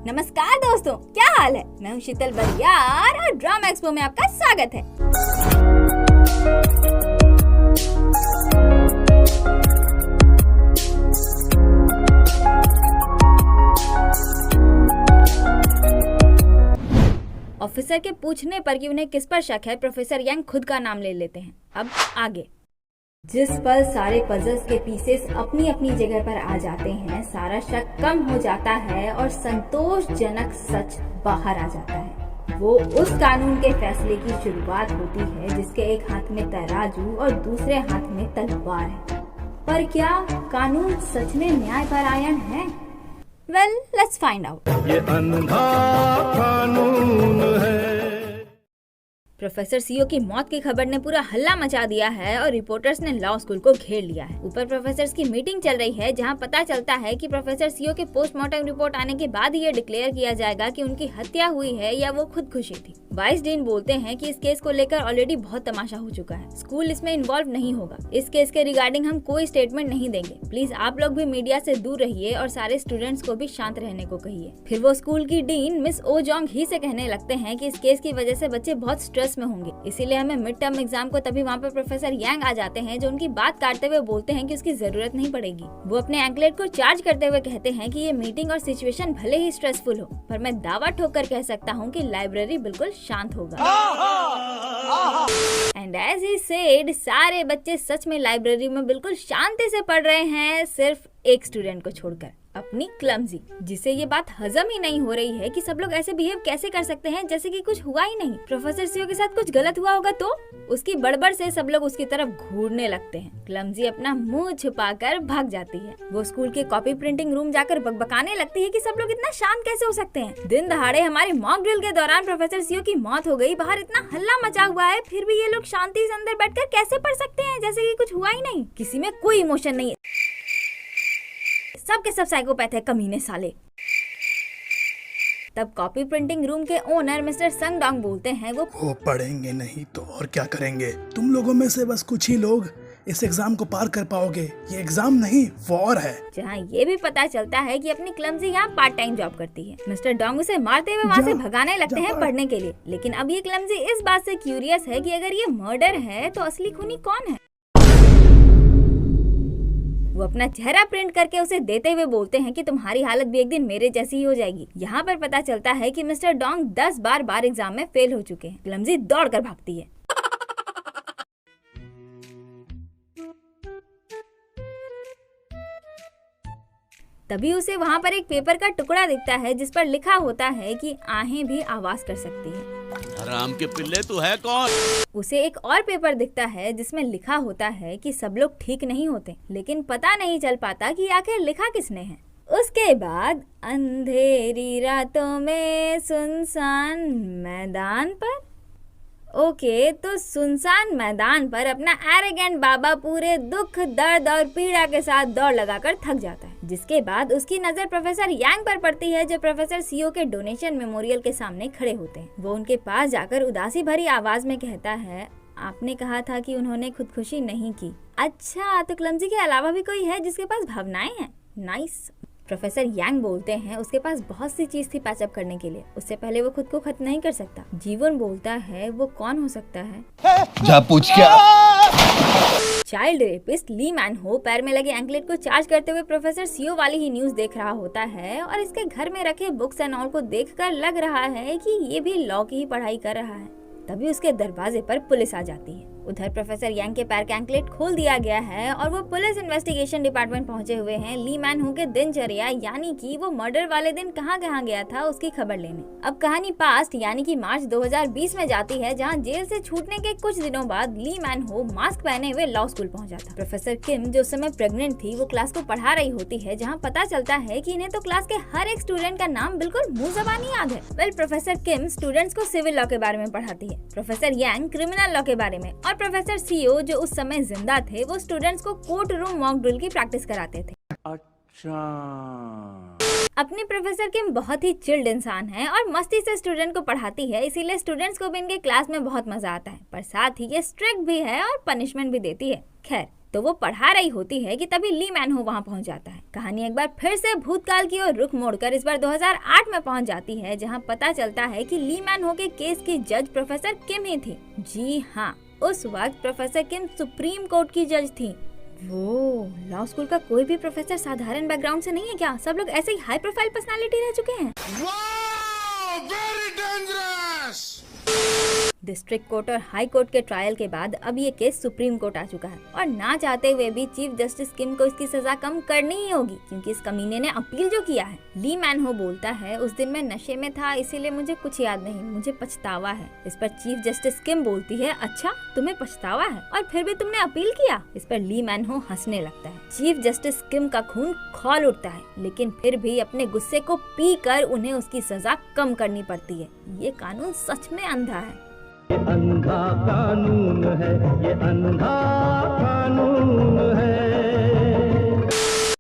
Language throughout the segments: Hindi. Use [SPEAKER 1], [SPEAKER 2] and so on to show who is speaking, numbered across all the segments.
[SPEAKER 1] नमस्कार दोस्तों, क्या हाल है। मैं हूँ शीतल बरियार और ड्रामा एक्सपो में आपका स्वागत है। ऑफिसर के पूछने पर कि उन्हें किस पर शक है, प्रोफेसर यांग खुद का नाम ले लेते हैं। अब आगे। जिस पल सारे पजल्स के पीसेस अपनी अपनी जगह पर आ जाते हैं, सारा शक कम हो जाता है और संतोषजनक सच बाहर आ जाता है। वो उस कानून के फैसले की शुरुआत होती है जिसके एक हाथ में तराजू और दूसरे हाथ में तलवार है। पर क्या कानून सच में न्यायपरायण है? Well, let's find out.
[SPEAKER 2] ये अंधा कानून है।
[SPEAKER 1] प्रोफेसर सीओ की मौत की खबर ने पूरा हल्ला मचा दिया है और रिपोर्टर्स ने लॉ स्कूल को घेर लिया है। ऊपर प्रोफेसर्स की मीटिंग चल रही है जहां पता चलता है कि प्रोफेसर सीओ के पोस्टमार्टम रिपोर्ट आने के बाद ये डिक्लेयर किया जाएगा कि उनकी हत्या हुई है या वो खुदकुशी थी। वाइस डीन बोलते हैं कि इस केस को लेकर ऑलरेडी बहुत तमाशा हो चुका है, स्कूल इसमें इन्वॉल्व नहीं होगा। इस केस के रिगार्डिंग हम कोई स्टेटमेंट नहीं देंगे। प्लीज आप लोग भी मीडिया से दूर रहिए और सारे स्टूडेंट्स को भी शांत रहने को कहिए। फिर वो स्कूल की डीन मिस ओ जोंग ही से कहने लगते हैं कि इस केस की वजह से बच्चे बहुत स्ट्रेस में होंगे, इसीलिए हमें मिड टर्म एग्जाम को। तभी वहाँ पर प्रोफेसर यांग आ जाते हैं जो उनकी बात काटते हुए बोलते हैं कि उसकी जरूरत नहीं पड़ेगी। वो अपने एंकलेट को चार्ज करते हुए कहते हैं कि ये मीटिंग और सिचुएशन भले ही स्ट्रेसफुल हो, पर मैं दावा ठोक कर कह सकता हूँ कि लाइब्रेरी बिल्कुल शांत होगा। एंड एज ही सेड, सारे बच्चे सच में लाइब्रेरी में बिल्कुल शांति से पढ़ रहे हैं, सिर्फ एक स्टूडेंट को छोड़कर, अपनी क्लमजी, जिसे ये बात हजम ही नहीं हो रही है कि सब लोग ऐसे बिहेव कैसे कर सकते हैं जैसे कि कुछ हुआ ही नहीं। प्रोफेसर सीओ के साथ कुछ गलत हुआ होगा तो उसकी बड़बड़ से सब लोग उसकी तरफ घूरने लगते हैं। क्लमजी अपना मुंह छुपाकर भाग जाती है। वो स्कूल के कॉपी प्रिंटिंग रूम जाकर बकबकाने लगती है कि सब लोग इतना शांत कैसे हो सकते हैं। दिन दहाड़े हमारे मॉक ड्रिल के दौरान प्रोफेसर सीओ की मौत हो गई, बाहर इतना हल्ला मचा हुआ है, फिर भी ये लोग शांति से अंदर बैठकर कैसे पढ़ सकते हैं जैसे कि कुछ हुआ ही नहीं। किसी में कोई इमोशन नहीं है, सब के सब साइकोपैथ है, कमीने साले। तब कॉपी प्रिंटिंग रूम के ओनर मिस्टर संग डोंग बोलते हैं, वो
[SPEAKER 3] पढ़ेंगे नहीं तो और क्या करेंगे। तुम लोगों में से बस कुछ ही लोग इस एग्जाम को पार कर पाओगे। ये एग्जाम नहीं, वॉर है।
[SPEAKER 1] जहाँ ये भी पता चलता है कि अपनी क्लमजी यहाँ पार्ट टाइम जॉब करती है। मिस्टर डोंग उसे मारते हुए वहाँ से भगाने लगते हैं पढ़ने के लिए। लेकिन अब ये क्लमजी इस बात से क्यूरियस है कि अगर ये मर्डर है तो असली खूनी कौन है। वो अपना चेहरा प्रिंट करके उसे देते हुए बोलते हैं कि तुम्हारी हालत भी एक दिन मेरे जैसी ही हो जाएगी। यहाँ पर पता चलता है कि मिस्टर डोंग 10 बार एग्जाम में फेल हो चुके हैं। क्लमजी दौड़कर भागती है। तभी उसे वहाँ पर एक पेपर का टुकड़ा दिखता है जिस पर लिखा होता है कि आहें भी आवाज कर सकती हैं।
[SPEAKER 2] हराम के पिल्ले, तू है कौन?
[SPEAKER 1] उसे एक और पेपर दिखता है जिसमें लिखा होता है कि सब लोग ठीक नहीं होते, लेकिन पता नहीं चल पाता कि आखिर लिखा किसने है। उसके बाद अंधेरी रातों में सुनसान मैदान पर, तो सुनसान मैदान पर अपना एरोगेंट बाबा पूरे दुख, दर्द और पीड़ा के साथ दौड़ लगाकर थक जाता है। जिसके बाद उसकी नजर प्रोफेसर यांग पर पड़ती है जो प्रोफेसर सीओ के डोनेशन मेमोरियल के सामने खड़े होते हैं। वो उनके पास जाकर उदासी भरी आवाज में कहता है, आपने कहा था कि उन्होंने खुदकुशी नहीं की। अच्छा, तो क्लमजी के अलावा भी कोई है जिसके पास भावनाएं हैं? नाइस। प्रोफेसर यांग बोलते हैं उसके पास बहुत सी चीज थी पैचअप करने के लिए, उससे पहले वो खुद को खत्म नहीं कर सकता। जीवन बोलता है, वो कौन हो सकता है?
[SPEAKER 4] जा पूछ क्या?
[SPEAKER 1] चाइल्ड रेपिस्ट ली मैन हो पैर में लगे एंकलेट को चार्ज करते हुए प्रोफेसर सीओ वाली ही न्यूज देख रहा होता है और इसके घर में रखे बुक्स एंड ऑल को देखकर लग रहा है कि ये भी लॉ की ही पढ़ाई कर रहा है। तभी उसके दरवाजे पर पुलिस आ जाती है। उधर प्रोफेसर यांग के पैर का एंकलेट खोल दिया गया है और वो पुलिस इन्वेस्टिगेशन डिपार्टमेंट पहुंचे हुए हैं ली मैन हू के दिनचर्या, यानी कि वो मर्डर वाले दिन कहाँ गया था उसकी खबर लेने। अब कहानी पास्ट यानी कि मार्च 2020 में जाती है जहाँ जेल से छूटने के कुछ दिनों बाद ली मैन हो मास्क पहने हुए लॉ स्कूल पहुंचा था। प्रोफेसर किम जो उस समय प्रेग्नेंट थी, वो क्लास को पढ़ा रही होती है जहाँ पता चलता है कि इन्हें तो क्लास के हर एक स्टूडेंट का नाम बिल्कुल मुंह ज़बानी याद है। वेल, प्रोफेसर किम स्टूडेंट्स को सिविल लॉ के बारे में पढ़ाती है, प्रोफेसर यांग क्रिमिनल लॉ के बारे में, और प्रोफेसर सीओ जो उस समय जिंदा थे वो स्टूडेंट्स को कोर्ट रूम मॉक ड्रिल की प्रैक्टिस कराते थे।
[SPEAKER 2] अच्छा।
[SPEAKER 1] अपने प्रोफेसर किम बहुत ही चिल्ड इंसान है और मस्ती से स्टूडेंट को पढ़ाती है, इसीलिए स्टूडेंट्स को भी इनके क्लास में बहुत मजा आता है। पर साथ ही ये स्ट्रिक्ट भी है और पनिशमेंट भी देती है। खैर, तो वो पढ़ा रही होती है कि तभी ली मैन हो वहाँ पहुँच जाता है। कहानी एक बार फिर से भूतकाल की ओर रुख मोड़कर इस बार 2008 में पहुँच जाती है, जहाँ पता चलता है कि ली मैन हो के केस की जज प्रोफेसर किम ही थी। जी हाँ, उस वक्त प्रोफेसर किम सुप्रीम कोर्ट की जज थी। वो लॉ स्कूल का कोई भी प्रोफेसर साधारण बैकग्राउंड से नहीं है क्या? सब लोग ऐसे ही हाई प्रोफाइल पर्सनालिटी रह चुके हैं।
[SPEAKER 2] Very dangerous.
[SPEAKER 1] डिस्ट्रिक्ट कोर्ट और हाई कोर्ट के ट्रायल के बाद अब ये केस सुप्रीम कोर्ट आ चुका है और ना चाहते हुए भी चीफ जस्टिस किम को इसकी सजा कम करनी ही होगी, क्योंकि इस कमीने ने अपील जो किया है। ली मैन हो बोलता है, उस दिन मैं नशे में था इसीलिए मुझे कुछ याद नहीं, मुझे पछतावा है। इस पर चीफ जस्टिस किम बोलती है, अच्छा तुम्हें पछतावा है और फिर भी तुमने अपील किया? इस पर ली मैन हो हंसने लगता है। चीफ जस्टिस किम का खून खौल उठता है, लेकिन फिर भी अपने गुस्से को पी कर उन्हें उसकी सजा कम करनी पड़ती है। ये कानून सच में अंधा है।
[SPEAKER 2] ये अंधा कानून है, ये अंधा कानून है।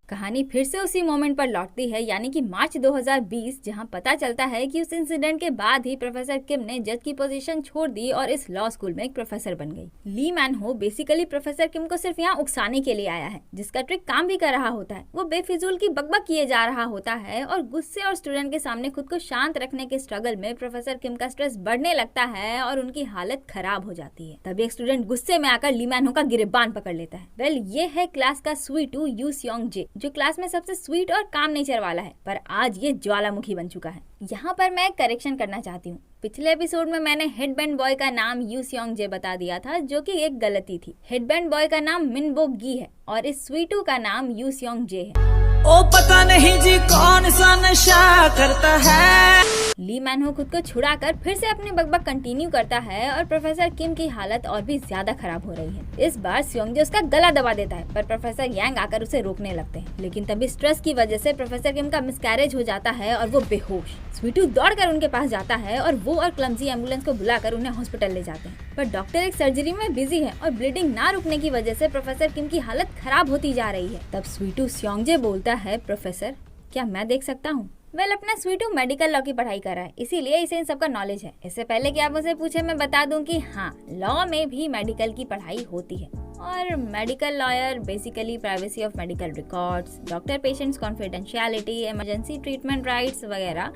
[SPEAKER 1] कहानी फिर से उसी मोमेंट पर लौटती है, यानी कि मार्च 2020, जहां पता चलता है कि उस इंसिडेंट के बाद ही प्रोफेसर किम ने जज की पोजीशन छोड़ दी और इस लॉ स्कूल में एक प्रोफेसर बन गई। ली मैन हो बेसिकली प्रोफेसर किम को सिर्फ यहाँ उकसाने के लिए आया है, जिसका ट्रिक काम भी कर रहा होता है। वो बेफिजूल की बकबक किए जा रहा होता है और गुस्से और स्टूडेंट के सामने खुद को शांत रखने के स्ट्रगल में प्रोफेसर किम का स्ट्रेस बढ़ने लगता है और उनकी हालत खराब हो जाती है। तभी एक स्टूडेंट गुस्से में आकर ली मैन हो का गिरेबान पकड़ लेता है। वेल, ये है क्लास का स्वीटू यू सियोंग जे, जो क्लास में सबसे स्वीट और काम नेचर वाला है, पर आज ये ज्वालामुखी बन चुका है। यहाँ पर मैं करेक्शन करना चाहती हूँ। पिछले एपिसोड में मैंने हेडबैंड बॉय का नाम यू सियोंग जे बता दिया था, जो कि एक गलती थी। हेडबैंड बॉय का नाम मिनबो गी है और इस स्वीटू का नाम यू सियोंग जे है।
[SPEAKER 4] ओ पता नहीं जी कौन सा नशा करता है।
[SPEAKER 1] ली मैन हो खुद को छुड़ाकर फिर से अपनी बकबक कंटिन्यू करता है और प्रोफेसर किम की हालत और भी ज्यादा खराब हो रही है। इस बार सियोंग उसका गला दबा देता है, पर प्रोफेसर यांग आकर उसे रोकने लगते हैं। लेकिन तभी स्ट्रेस की वजह से प्रोफेसर किम का मिसकैरेज हो जाता है और वो बेहोश। स्वीटू दौड़कर उनके पास जाता है और वो और क्लमजी एम्बुलेंस को बुलाकर उन्हें हॉस्पिटल ले जाते हैं, पर डॉक्टर एक सर्जरी में बिजी है और ब्लीडिंग ना रुकने की वजह से प्रोफेसर किम की हालत खराब होती जा रही है। तब स्वीटू सियोंग बोलता है, प्रोफेसर क्या मैं देख सकता हूँ? अपना स्वीटू मेडिकल लॉ की पढ़ाई कर रहा है, इसीलिए इसे इन सबका नॉलेज है। इससे पहले कि आप मुझे पूछे, मैं बता दूं कि हाँ, लॉ में भी मेडिकल की पढ़ाई होती है और medical lawyer basically privacy of medical records, doctor patients confidentiality, emergency treatment rights वगैरह,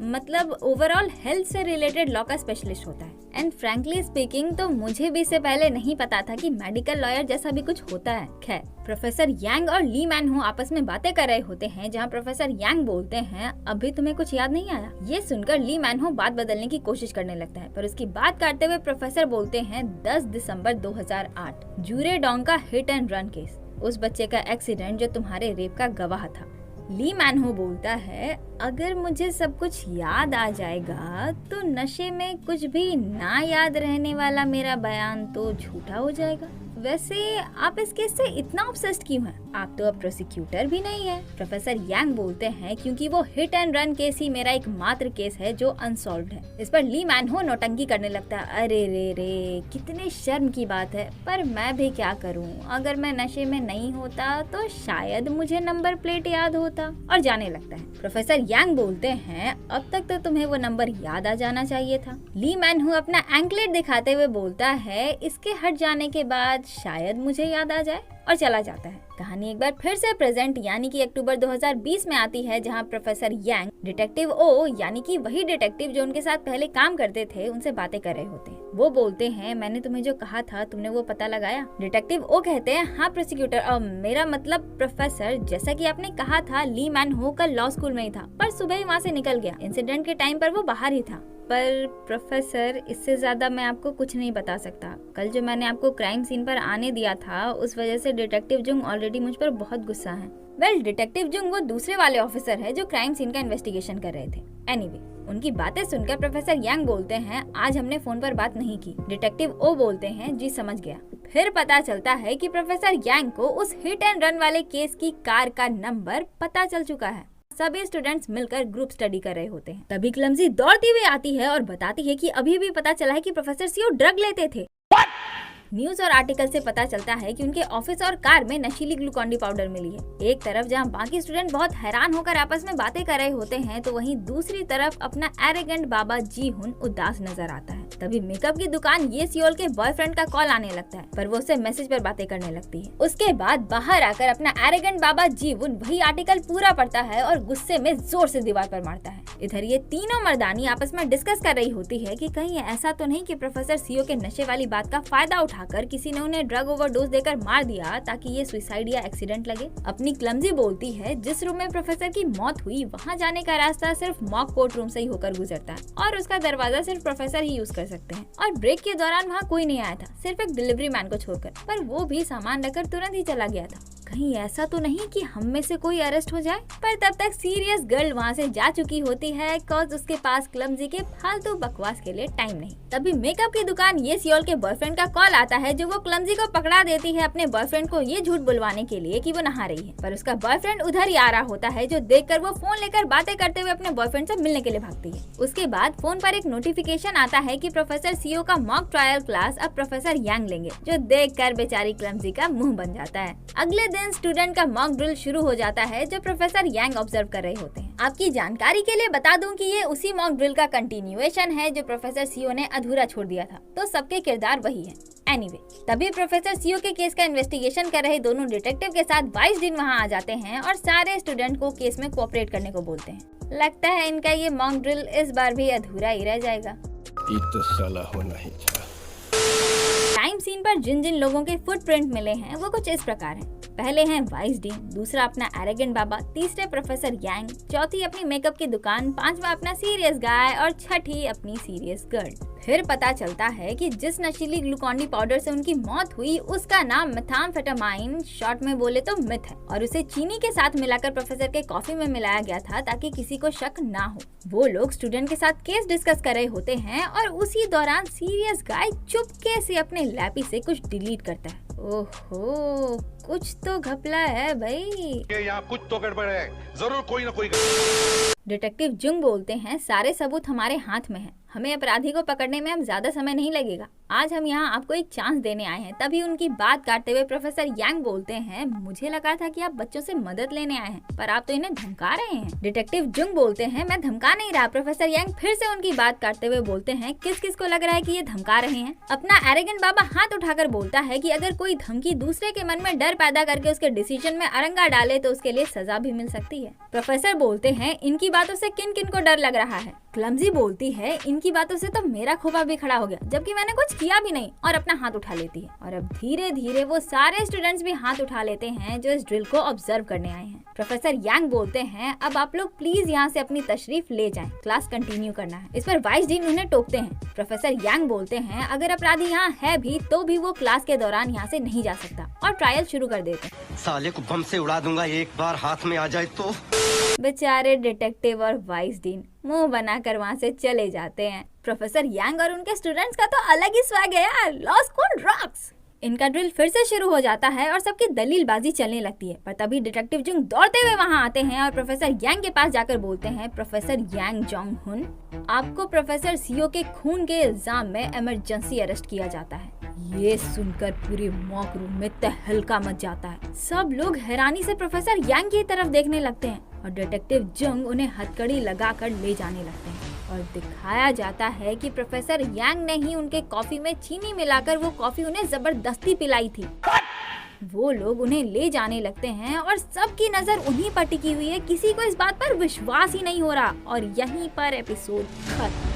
[SPEAKER 1] मतलब ओवरऑल हेल्थ से रिलेटेड लॉ का स्पेशलिस्ट होता है। एंड फ्रैंकली स्पीकिंग तो मुझे भी इससे पहले नहीं पता था कि मेडिकल लॉयर जैसा भी कुछ होता है। खैर, प्रोफेसर यांग और ली मैन हो आपस में बातें कर रहे होते हैं, जहां प्रोफेसर यांग बोलते हैं, अभी तुम्हें कुछ याद नहीं आया? ये सुनकर ली मैन हो बात बदलने की कोशिश करने लगता है, पर उसकी बात काटते हुए प्रोफेसर बोलते हैं, 10 दिसंबर 2008 जूरे डोंग का हिट एंड रन केस, उस बच्चे का एक्सीडेंट जो तुम्हारे रेप का गवाह था। ली मैन हो बोलता है, अगर मुझे सब कुछ याद आ जाएगा तो नशे में कुछ भी ना याद रहने वाला मेरा बयान तो झूठा हो जाएगा। वैसे आप इस केस से इतना ऑब्सेस्ड क्यों हैं? आप तो अब प्रोसिक्यूटर भी नहीं है। प्रोफेसर यांग बोलते हैं, क्योंकि वो हिट एंड रन केस ही मेरा एकमात्र केस है जो अनसॉल्व्ड है। इस पर ली मैन हो नौटंकी करने लगता है, अरे रे रे, कितने शर्म की बात है, पर मैं भी क्या करूं, अगर मैं नशे में नहीं होता तो शायद मुझे नंबर प्लेट याद होता, और जाने लगता है। प्रोफेसर यांग बोलते हैं, अब तक तो तुम्हें वो नंबर याद आ जाना चाहिए था। ली मैन हो अपना एंकलेट दिखाते हुए बोलता है, इसके हट जाने के बाद शायद मुझे याद आ जाए, और चला जाता है। कहानी एक बार फिर से प्रेजेंट यानी कि अक्टूबर 2020 में आती है, जहां प्रोफेसर यांग डिटेक्टिव ओ यानी कि वही डिटेक्टिव जो उनके साथ पहले काम करते थे उनसे बातें कर रहे होते हैं। वो बोलते हैं, मैंने तुम्हें जो कहा था तुमने वो पता लगाया? डिटेक्टिव ओ कहते हैं, हाँ प्रोसिक्यूटर, मेरा मतलब प्रोफेसर, जैसा कि आपने कहा था ली मैन हो कल लॉ स्कूल में ही था, पर सुबह ही वहाँ से निकल गया। इंसिडेंट के टाइम पर वो बाहर ही था। पर प्रोफेसर, इससे ज्यादा मैं आपको कुछ नहीं बता सकता। कल जो मैंने आपको क्राइम सीन पर आने दिया था, उस वजह से डिटेक्टिव जुंग ऑलरेडी मुझ पर बहुत गुस्सा है। वेल, डिटेक्टिव जुंग वो दूसरे वाले ऑफिसर है जो क्राइम सीन का इन्वेस्टिगेशन कर रहे थे। एनीवे, उनकी बातें सुनकर प्रोफेसर यांग बोलते हैं, आज हमने फोन पर बात नहीं की। डिटेक्टिव ओ बोलते हैं, जी समझ गया। फिर पता चलता है कि प्रोफेसर यांग को उस हिट एंड रन वाले केस की कार का नंबर पता चल चुका है। सभी स्टूडेंट्स मिलकर ग्रुप स्टडी कर रहे होते हैं। तभी क्लमजी दौड़ती हुई आती है और बताती है कि अभी भी पता चला है कि प्रोफेसर सीओ ड्रग लेते थे। न्यूज और आर्टिकल से पता चलता है कि उनके ऑफिस और कार में नशीली ग्लूकोन डी पाउडर मिली है। एक तरफ जहां बाकी स्टूडेंट बहुत हैरान होकर आपस में बातें कर रहे होते हैं, तो वहीं दूसरी तरफ अपना एरोगेंट बाबा जी हुन उदास नजर आता है। तभी मेकअप की दुकान ये सियोल के बॉयफ्रेंड का कॉल आने लगता है, पर वो उससे मैसेज पर बातें करने लगती है। उसके बाद बाहर आकर अपना एरोगेंट बाबा जी हुन वही आर्टिकल पूरा पढ़ता है और गुस्से में जोर से दीवार पर मारता है। इधर ये तीनों मर्दानी आपस में डिस्कस कर रही होती है कि कहीं ऐसा तो नहीं कि प्रोफेसर सीओ के नशे वाली बात का फायदा उठाकर किसी ने उन्हें ड्रग ओवरडोज देकर मार दिया ताकि ये सुसाइड या एक्सीडेंट लगे। अपनी क्लमजी बोलती है जिस रूम में प्रोफेसर की मौत हुई वहाँ जाने का रास्ता सिर्फ मॉक कोर्ट रूम से ही होकर गुजरता है और उसका दरवाजा सिर्फ प्रोफेसर ही यूज कर सकते हैं। और ब्रेक के दौरान वहाँ कोई नहीं आया था, सिर्फ एक डिलीवरी मैन को छोड़कर, पर वो भी सामान रखकर तुरंत ही चला गया था। कहीं ऐसा तो नहीं कि हम में से कोई अरेस्ट हो जाए। पर तब तक सीरियस गर्ल वहाँ से जा चुकी होती है, कॉज उसके पास क्लमजी के फालतू बकवास के लिए टाइम नहीं। तभी मेकअप की दुकान ये सियोल के बॉयफ्रेंड का कॉल आता है, जो वो क्लमजी को पकड़ा देती है अपने बॉयफ्रेंड को ये झूठ बुलवाने के लिए कि वो नहा रही है। पर उसका बॉयफ्रेंड उधर ही आ रहा होता है, जो देखकर वो फोन लेकर बातें करते हुए अपने बॉयफ्रेंड से मिलने के लिए भागती है। उसके बाद फोन पर एक नोटिफिकेशन आता है कि प्रोफेसर सीओ का मॉक ट्रायल क्लास अब प्रोफेसर यांग लेंगे, जो देखकर बेचारी क्लमजी का मुंह बन जाता है। अगले दिन स्टूडेंट का मॉक ड्रिल शुरू हो जाता है, जो प्रोफेसर यांग ऑब्जर्व कर रहे होते हैं। आपकी जानकारी के लिए बता दूं कि ये उसी मॉक ड्रिल का कंटिन्यूएशन है जो प्रोफेसर सीओ ने अधूरा छोड़ दिया था, तो सबके किरदार वही है। एनीवे, तभी प्रोफेसर सीओ के केस का इन्वेस्टिगेशन कर रहे दोनों डिटेक्टिव के साथ वाइस डीन वहाँ आ जाते हैं और सारे स्टूडेंट को केस में कोऑपरेट करने को बोलते हैं। लगता है इनका ये मॉक ड्रिल इस बार भी अधूरा ही रह जाएगा। टाइम सीन पर जिन जिन लोगों के फुटप्रिंट मिले हैं वो कुछ इस प्रकार हैं। पहले हैं वाइस डीन, दूसरा अपना एरोगेंट बाबा, तीसरे प्रोफेसर यांग, चौथी अपनी मेकअप की दुकान, पांचवा अपना सीरियस गाय और छठी अपनी सीरियस गर्ल। फिर पता चलता है कि जिस नशीली ग्लूकोन डी पाउडर से उनकी मौत हुई उसका नाम मेथाम्फेटामाइन, शॉर्ट में बोले तो मिथ है, और उसे चीनी के साथ मिलाकर प्रोफेसर के कॉफी में मिलाया गया था ताकि किसी को शक ना हो। वो लोग स्टूडेंट के साथ केस डिस्कस कर रहे होते हैं और उसी दौरान सीरियस गाय चुपके से अपने लैपी से कुछ डिलीट करता है। ओहो, कुछ तो घपला है भाई।
[SPEAKER 2] यहाँ कुछ तो गड़बड़ है, जरूर कोई ना कोई।
[SPEAKER 1] डिटेक्टिव जुंग बोलते हैं सारे सबूत हमारे हाथ में हैं, हमें अपराधी को पकड़ने में अब ज्यादा समय नहीं लगेगा। आज हम यहाँ आपको एक चांस देने आए हैं। तभी उनकी बात काटते हुए प्रोफेसर यांग बोलते हैं, मुझे लगा था कि आप बच्चों से मदद लेने आए हैं, पर आप तो इन्हें धमका रहे हैं। डिटेक्टिव जुंग बोलते हैं, मैं धमका नहीं रहा। प्रोफेसर यांग फिर से उनकी बात काटते हुए बोलते हैं, किस किस को लग रहा है कि ये धमका रहे हैं। अपना एरोगेंट बाबा हाथ उठाकर बोलता है कि अगर कोई धमकी दूसरे के मन में डर पैदा करके उसके डिसीजन में अरंगा डाले तो उसके लिए सजा भी मिल सकती है। प्रोफेसर बोलते हैं, इनकी बातों से किन किन को डर लग रहा है। क्लमजी बोलती है, इनकी बातों से तो मेरा खोपा भी खड़ा हो गया, जबकि मैंने कुछ किया भी नहीं, और अपना हाथ उठा लेती है। और अब धीरे धीरे वो सारे स्टूडेंट्स भी हाथ उठा लेते हैं जो इस ड्रिल को ऑब्जर्व करने आए हैं। प्रोफेसर यांग बोलते हैं, अब आप लोग प्लीज यहाँ से अपनी तशरीफ ले जाएं, क्लास कंटिन्यू करना है। इस पर वाइस डीन उन्हें टोकते हैं। प्रोफेसर यांग बोलते हैं, अगर अपराधी यहाँ है भी तो भी वो क्लास के दौरान यहाँ से नहीं जा सकता, और ट्रायल शुरू कर देते हैं।
[SPEAKER 5] साले को बम से उड़ा दूंगा एक बार हाथ में आ जाए तो।
[SPEAKER 1] बेचारे डिटेक्टिव और वाइस डीन मुंह बनाकर वहाँ से चले जाते हैं। प्रोफेसर यांग और उनके स्टूडेंट्स का तो अलग ही स्वैग है यार, लॉ स्कूल रॉक्स। इनका ड्रिल फिर से शुरू हो जाता है और सबकी दलीलबाजी चलने लगती है, पर तभी डिटेक्टिव जुंग दौड़ते हुए वहाँ आते हैं और प्रोफेसर यांग के पास जाकर बोलते हैं, प्रोफेसर यांग जोंग हुन, आपको प्रोफेसर सीओ के खून के इल्जाम में इमरजेंसी अरेस्ट किया जाता है। ये सुनकर पूरे मॉक रूम में तहलका मच जाता है। सब लोग हैरानी से प्रोफेसर यांग की तरफ देखने लगते हैं और डिटेक्टिव जुंग उन्हें हथकड़ी लगाकर ले जाने लगते हैं और दिखाया जाता है कि प्रोफेसर यांग ने ही उनके कॉफी में चीनी मिलाकर वो कॉफी उन्हें जबरदस्ती पिलाई थी। वो लोग उन्हें ले जाने लगते हैं और सबकी नजर उन्हीं पर टिकी हुई है। किसी को इस बात पर विश्वास ही नहीं हो रहा और यहीं पर एपिसोड खत्म।